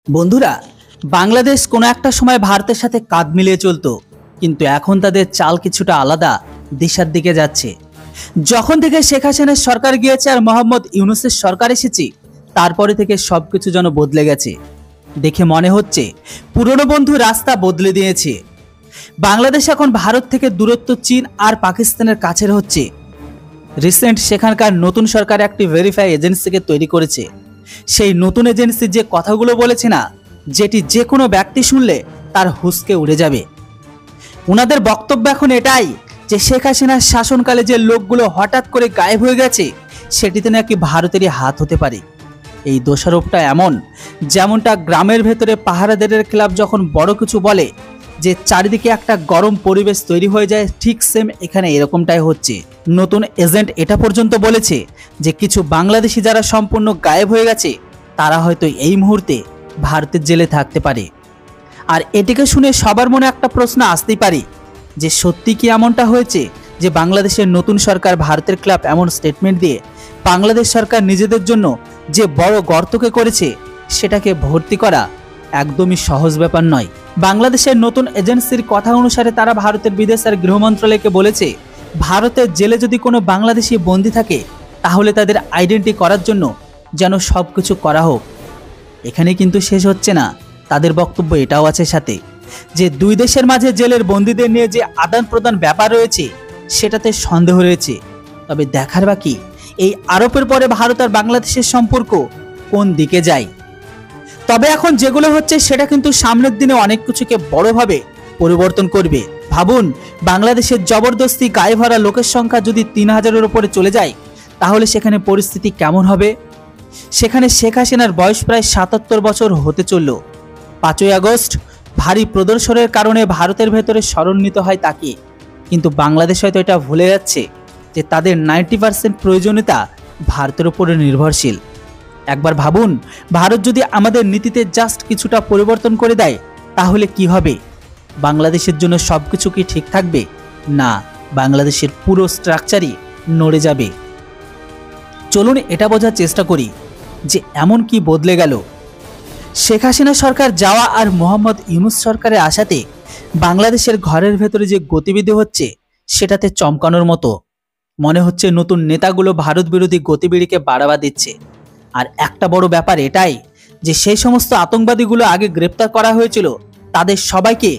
বন্ধুরা, বাংলাদেশ কোনো একটা সময় ভারতের সাথে কাঁধ মিলিয়ে চলতো, কিন্তু এখন তাদের চাল কিছুটা আলাদা দিশার দিকে যাচ্ছে। যখন থেকে শেখ হাসিনার সরকার গিয়েছে আর মোহাম্মদ ইউনূসের সরকার এসেছে, তারপরে থেকে সবকিছু যেন বদলে গেছে। দেখে মনে হচ্ছে পুরনো বন্ধু রাস্তা বদলে দিয়েছে। বাংলাদেশ এখন ভারত থেকে দূরত্ব চীন আর পাকিস্তানের কাছের হচ্ছে। রিসেন্ট সেখানকার নতুন সরকার একটি ভেরিফাই এজেন্সিকে তৈরি করেছে। সেই নতুন এজেন্সি যে কথাগুলো বলেছে না, যেটি যে কোনো ব্যক্তি শুনলে তার হুঁশকে উড়ে যাবে। ওনাদের বক্তব্য এখন এটাই যে শেখ হাসিনার শাসনকালে যে লোকগুলো হঠাৎ করে গায়েব হয়ে গেছে, সেটিতে নাকি ভারতেরই হাত হতে পারে। এই দোষারোপটা এমন, যেমনটা গ্রামের ভেতরে পাহারাদারের ক্লাব যখন বড় কিছু বলে যে চারিদিকে একটা গরম পরিবেশ তৈরি হয়ে যায়, ঠিক সেম এখানে এরকমটাই হচ্ছে। নতুন এজেন্ট এটা পর্যন্ত বলেছে যে কিছু বাংলাদেশি যারা সম্পূর্ণ গায়েব হয়ে গেছে, তারা হয়তো এই মুহূর্তে ভারতের জেলে থাকতে পারে। আর এটিকে শুনে সবার মনে একটা প্রশ্ন আসতেই পারে যে সত্যি কি এমনটা হয়েছে যে বাংলাদেশের নতুন সরকার ভারতের ক্লাব এমন স্টেটমেন্ট দিয়ে বাংলাদেশ সরকার নিজেদের জন্য যে বড় গর্তকে করেছে সেটাকে ভর্তি করা একদমই সহজ ব্যাপার নয়। বাংলাদেশের নতুন এজেন্সির কথা অনুসারে তারা ভারতের বিদেশ আর গৃহ মন্ত্রণালয়কে বলেছে, ভারতের জেলে যদি কোনো বাংলাদেশি বন্দী থাকে তাহলে তাদের আইডেন্টি করার জন্য যেন সব কিছু করা হোক। এখানে কিন্তু শেষ হচ্ছে না, তাদের বক্তব্য এটাও আছে সাথে যে দুই দেশের মাঝে জেলের বন্দীদের নিয়ে যে আদান প্রদান ব্যাপার রয়েছে সেটাতে সন্দেহ রয়েছে। তবে দেখার বাকি এই আরোপের পরে ভারত আর বাংলাদেশের সম্পর্ক কোন দিকে যায়। তবে এখন যেগুলো হচ্ছে সেটা কিন্তু সামনের দিনে অনেক কিছুকে বড়ভাবে পরিবর্তন করবে। ভাবুন, বাংলাদেশের জবরদস্তি গায়ে ভরা লোকের সংখ্যা যদি ৩,০০০-এর উপরে চলে যায়, তাহলে সেখানে পরিস্থিতি কেমন হবে। সেখানে শেখ হাসিনার বয়স প্রায় ৭৭ বছর হতে চলল। ৫ই আগস্ট ভারী প্রদর্শনের কারণে ভারতের ভেতরে স্মরণীত হয় তাকে, কিন্তু বাংলাদেশ হয়তো এটা ভুলে যাচ্ছে যে তাদের ৯০% প্রয়োজনীয়তা ভারতের উপরে নির্ভরশীল। একবার ভাবুন, ভারত যদি আমাদের নীতিতে জাস্ট কিছুটা পরিবর্তন করে দেয় তাহলে কি হবে। বাংলাদেশের জন্য সবকিছু কি ঠিক থাকবে? না, বাংলাদেশের পুরো স্ট্রাকচারই নড়ে যাবে। চলুন এটা বোঝার চেষ্টা করি যে এমন কি বদলে গেল। শেখ হাসিনা সরকার যাওয়া আর মোহাম্মদ ইউনূস সরকারের আসাতে বাংলাদেশের ঘরের ভেতরে যে গতিবিধি হচ্ছে সেটাতে চমকানোর মতো। মনে হচ্ছে নতুন নেতাগুলো ভারত বিরোধী গতিবিধিকে বাড়াবা দিচ্ছে। আর একটা বড় ব্যাপার এটাই যে সেই সমস্ত আতঙ্কবাদীগুলো আগে গ্রেপ্তার করা হয়েছিল, তাদের সবাইকে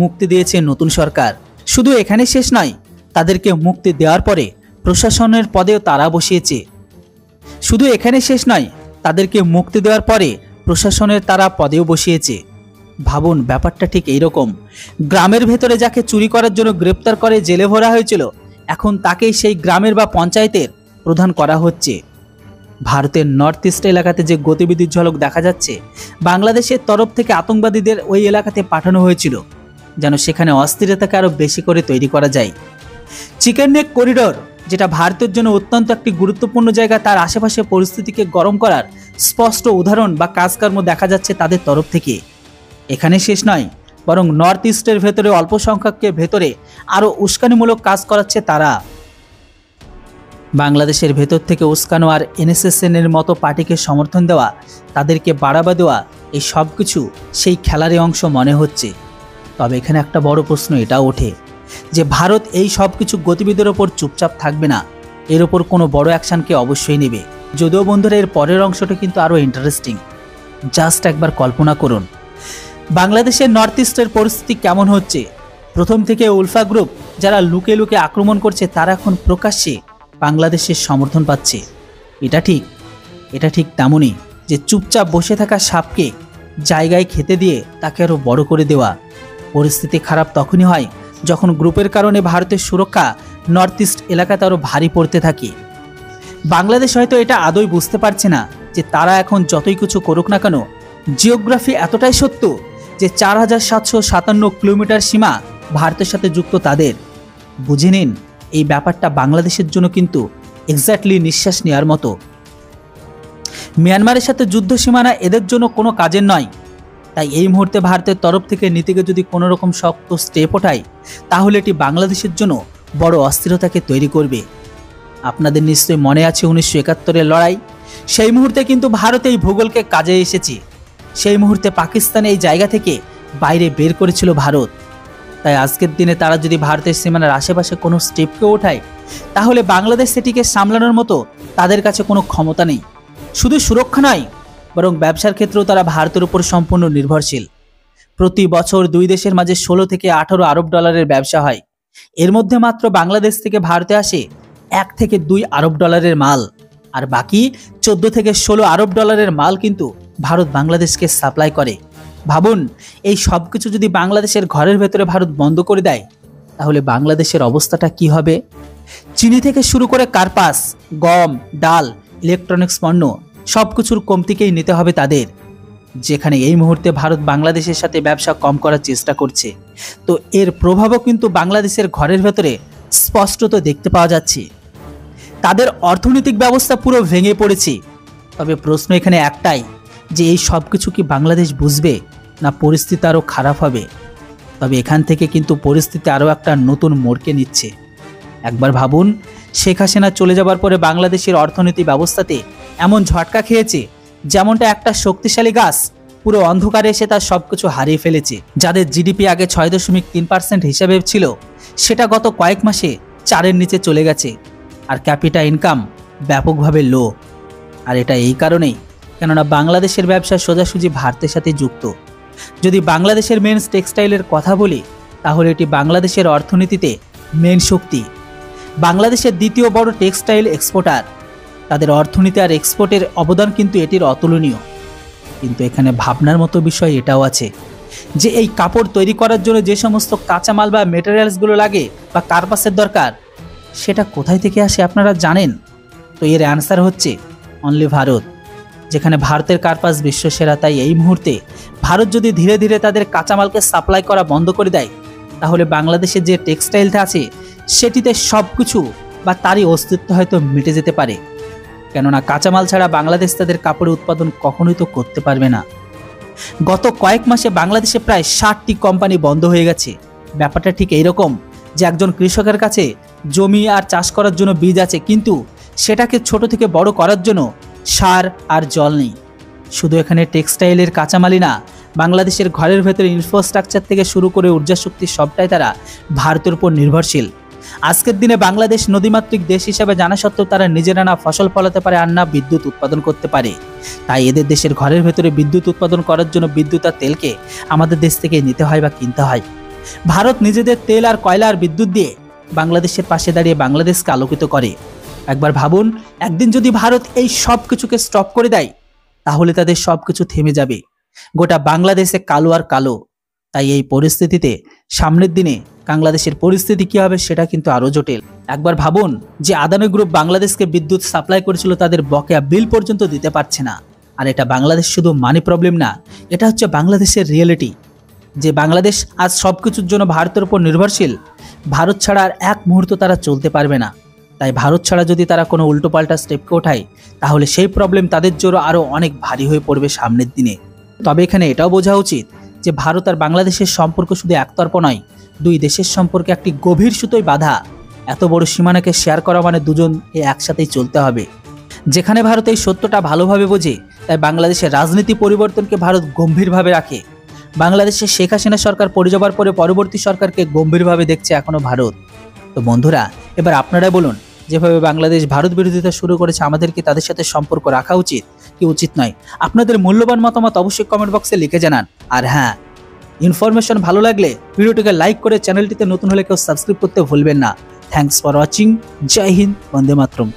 মুক্তি দিয়েছে নতুন সরকার। শুধু এখানে শেষ নয়, তাদেরকে মুক্তি দেওয়ার পরে প্রশাসনের পদেও তারা বসিয়েছে। শুধু এখানে শেষ নয়, তাদেরকে মুক্তি দেওয়ার পরে প্রশাসনের তারা পদেও বসিয়েছে। ভাবুন, ব্যাপারটা ঠিক এইরকম। গ্রামের ভেতরে যাকে চুরি করার জন্য গ্রেপ্তার করে জেলে ভরা হয়েছিল, এখন তাকেই সেই গ্রামের বা পঞ্চায়েতের প্রধান করা হচ্ছে। ভারতের নর্থ ইস্ট এলাকাতে যে গতিবিধির ঝলক দেখা যাচ্ছে, বাংলাদেশের তরফ থেকে আতঙ্কবাদীদের ওই এলাকাতে পাঠানো হয়েছিল যেন সেখানে অস্থিরতাকে আরও বেশি করে তৈরি করা যায়। চিকেন নেক করিডোর, যেটা ভারতের জন্য অত্যন্ত একটি গুরুত্বপূর্ণ জায়গা, তার আশেপাশে পরিস্থিতিকে গরম করার স্পষ্ট উদাহরণ বা কাজকর্ম দেখা যাচ্ছে তাদের তরফ থেকে। এখানে শেষ নয়, বরং নর্থ ইস্টের ভেতরে অল্প সংখ্যককে ভেতরে আরও উস্কানিমূলক কাজ করাচ্ছে তারা। বাংলাদেশের ভেতর থেকে উস্কানো আর এনএসএসএনের মতো পার্টিকে সমর্থন দেওয়া, তাদেরকে বাড়াবা দেওয়া, এই সব কিছু সেই খেলারই অংশ মনে হচ্ছে। তবে এখানে একটা বড় প্রশ্ন এটাও ওঠে যে ভারত এই সব কিছু গতিবিধির ওপর চুপচাপ থাকবে না, এর ওপর কোনো বড় অ্যাকশনকে অবশ্যই নেবে। যদিও বন্ধুরা, এর পরের অংশটা কিন্তু আরও ইন্টারেস্টিং। জাস্ট একবার কল্পনা করুন বাংলাদেশের নর্থ ইস্টের পরিস্থিতি কেমন হচ্ছে। প্রথম থেকে উলফা গ্রুপ যারা লুকে লুকে আক্রমণ করছে, তারা এখন প্রকাশ্যে বাংলাদেশের সমর্থন পাচ্ছে। এটা ঠিক তেমনই যে চুপচাপ বসে থাকা সাপকে জায়গায় খেতে দিয়ে তাকে আরও বড় করে দেওয়া। পরিস্থিতি খারাপ তখনই হয় যখন গ্রুপের কারণে ভারতের সুরক্ষা নর্থ ইস্ট এলাকাতে আরও ভারী পড়তে থাকে। বাংলাদেশ হয়তো এটা আদৌ বুঝতে পারছে না যে তারা এখন যতই কিছু করুক না কেন, জিওগ্রাফি এতটাই সত্য যে ৪,৭৫৭ কিলোমিটার সীমা ভারতের সাথে যুক্ত তাদের। বুঝে নিন, এই ব্যাপারটা বাংলাদেশের জন্য কিন্তু এক্স্যাক্টলি নিঃশ্বাস নেওয়ার মতো। মিয়ানমারের সাথে যুদ্ধ সীমানা এদের জন্য কোনো কাজের নয়। তাই এই মুহূর্তে ভারতের তরফ থেকে নীতিকে যদি কোনো রকম শক্ত স্টেপ ওঠায়, তাহলে এটি বাংলাদেশের জন্য বড় অস্থিরতাকে তৈরি করবে। আপনাদের নিশ্চয়ই মনে আছে ১৯৭১-এর লড়াই। সেই মুহূর্তে কিন্তু ভারত এই ভূগোলকে কাজে এসেছে। সেই মুহূর্তে পাকিস্তান এই জায়গা থেকে বাইরে বের করেছিল ভারত। তাই আজকের দিনে তারা যদি ভারতের সীমানার আশেপাশে কোনো স্টেপকে ওঠায়, তাহলে বাংলাদেশ সেটিকে সামলানোর মতো তাদের কাছে কোনো ক্ষমতা নেই। শুধু সুরক্ষা নয়, বরং ব্যবসার ক্ষেত্রেও তারা ভারতের উপর সম্পূর্ণ নির্ভরশীল। প্রতি বছর দুই দেশের মাঝে 16 থেকে 18 আরব ডলারের ব্যবসা হয়। এর মধ্যে মাত্র বাংলাদেশ থেকে ভারতে আসে 1 থেকে 2 আরব ডলারের মাল, আর বাকি 14 থেকে 16 আরব ডলারের মাল কিন্তু ভারত বাংলাদেশকে সাপ্লাই করে। ভাবুন, এই সব কিছু যদি বাংলাদেশের ঘরের ভেতরে ভারত বন্ধ করে দেয়, তাহলে বাংলাদেশের অবস্থাটা কি হবে? চিনি থেকে শুরু করে কার্পাস, গম, ডাল, ইলেকট্রনিক্স পণ্য সব কিছুর কমতিকেই নিতে হবে তাদের। যেখানে এই মুহূর্তে ভারত বাংলাদেশের সাথে ব্যবসা কম করার চেষ্টা করছে, তো এর প্রভাবও কিন্তু বাংলাদেশের ঘরের ভেতরে স্পষ্টত দেখতে পাওয়া যাচ্ছে। তাদের অর্থনৈতিক ব্যবস্থা পুরো ভেঙে পড়েছে। তবে প্রশ্ন এখানে একটাই, যে এই সব কিছু কি বাংলাদেশ বুঝবে, না পরিস্থিতি আরও খারাপ হবে? তবে এখান থেকে কিন্তু পরিস্থিতি আরও একটা নতুন মোড়কে নিচ্ছে। একবার ভাবুন, শেখ হাসিনা চলে যাবার পরে বাংলাদেশের অর্থনীতি ব্যবস্থাতে এমন ঝটকা খেয়েছে, যেমনটা একটা শক্তিশালী গাছ পুরো অন্ধকারে এসে তার সবকিছু হারিয়ে ফেলেছে। যাদের জিডিপি আগে 6.3% হিসেবে ছিল, সেটা গত কয়েক মাসে 4-এর নিচে চলে গেছে। আর ক্যাপিটা ইনকাম ব্যাপকভাবে লো। আর এটা এই কারণেই, কেননা বাংলাদেশের ব্যবসা সোজাসুজি ভারতের সাথে যুক্ত। যদি বাংলাদেশের মেন্স টেক্সটাইলের কথা বলি, তাহলে এটি বাংলাদেশের অর্থনীতিতে মেন শক্তি। বাংলাদেশের দ্বিতীয় বড় টেক্সটাইল এক্সপোর্টার। তাদের অর্থনীতি আর এক্সপোর্টের অবদান কিন্তু এটির অতুলনীয়। কিন্তু এখানে ভাবনার মতো বিষয় এটাও আছে যে এই কাপড় তৈরি করার জন্য যে সমস্ত কাঁচামাল বা মেটেরিয়ালসগুলো লাগে বা কার্পাসের দরকার, সেটা কোথায় থেকে আসে আপনারা জানেন? তো এর অ্যান্সার হচ্ছে অনলি ভারত। যেখানে ভারতের কার্পাস বিশ্বসেরা, তাই এই মুহূর্তে ভারত যদি ধীরে ধীরে তাদের কাঁচামালকে সাপ্লাই করা বন্ধ করে দেয়, তাহলে বাংলাদেশের যে টেক্সটাইলটা আছে সেটিতে সব কিছু বা তারই অস্তিত্ব হয়তো মিটে যেতে পারে। কেননা কাঁচামাল ছাড়া বাংলাদেশ তাদের কাপড়ের উৎপাদন কখনোই তো করতে পারবে না। গত কয়েক মাসে বাংলাদেশে প্রায় 60টি কোম্পানি বন্ধ হয়ে গেছে। ব্যাপারটা ঠিক এইরকম যে একজন কৃষকের কাছে জমি আর চাষ করার জন্য বীজ আছে, কিন্তু সেটাকে ছোট থেকে বড় করার জন্য সার আর জল নেই। শুধু এখানে টেক্সটাইলের কাঁচামালই না, বাংলাদেশের ঘরের ভেতরে ইনফ্রাস্ট্রাকচার থেকে শুরু করে ঊর্জা শক্তি সবটাই তারা ভারতের উপর নির্ভরশীল। আজকের দিনে বাংলাদেশ নদীমাতৃক দেশ হিসেবে জানা সত্ত্বেও তারা নিজেরা না ফসল ফলাতে পারে আর না বিদ্যুৎ উৎপাদন করতে পারে। তাই এদের দেশের ঘরের ভেতরে বিদ্যুৎ উৎপাদন করার জন্য বিদ্যুৎ আর তেলকে আমাদের দেশ থেকে নিতে হয় বা কিনতে হয়। ভারত নিজেদের তেল আর কয়লা আর বিদ্যুৎ দিয়ে বাংলাদেশের পাশে দাঁড়িয়ে বাংলাদেশকে আলোকিত করে। একবার ভাবুন, একদিন যদি ভারত এই সব কিছুকে স্টপ করে দেয়, তাহলে তাদের সব কিছু থেমে যাবে। গোটা বাংলাদেশে কালো আর কালো। তাই এই পরিস্থিতিতে সামনের দিনে বাংলাদেশের পরিস্থিতি কী হবে সেটা কিন্তু আরও জটিল। একবার ভাবুন যে আদানি গ্রুপ বাংলাদেশকে বিদ্যুৎ সাপ্লাই করেছিল, তাদের বকেয়া বিল পর্যন্ত দিতে পারছে না। আর এটা বাংলাদেশ শুধু মানি প্রবলেম না, এটা হচ্ছে বাংলাদেশের রিয়েলিটি। যে বাংলাদেশ আজ সব কিছুর জন্য ভারতের উপর নির্ভরশীল। ভারত ছাড়া আর এক মুহূর্ত তারা চলতে পারবে না। তাই ভারত ছাড়া যদি তারা কোনো উল্টোপাল্টা স্টেপকে ওঠায়, তাহলে সেই প্রবলেম তাদের জন্য আরও অনেক ভারী হয়ে পড়বে সামনের দিনে। তবে এখানে এটাও বোঝা উচিত যে ভারত আর বাংলাদেশের সম্পর্ক শুধু একতরফা নয়, দুই দেশের সম্পর্কে একটি গভীর সুতোয় বাঁধা। এত বড় সীমানাকে শেয়ার করা মানে দুজন একসাথেই চলতে হবে। যেখানে ভারত এই সত্যটা ভালোভাবে বোঝে, তাই বাংলাদেশের রাজনীতি পরিবর্তনকে ভারত গম্ভীরভাবে রাখে। বাংলাদেশের শেখ হাসিনা সরকার পড়ে যাবার পরে পরবর্তী সরকারকে গম্ভীরভাবে দেখছে এখনো ভারত। তো বন্ধুরা, এবার আপনারাই বলুন, যেভাবে বাংলাদেশ ভারত বিরোধিতা শুরু করেছে, আমাদের কি তাদের সাথে সম্পর্ক রাখা উচিত কি উচিত নয়? আপনাদের মূল্যবান মতামত অবশ্যই কমেন্ট বক্সে লিখে জানান। আর হ্যাঁ, ইনফরমেশন ভালো লাগলে ভিডিওটিকে লাইক করে চ্যানেলটিতে নতুন হলে কেউ সাবস্ক্রাইব করতে ভুলবেন না। Thanks for watching. Jai Hind, Vande Mataram.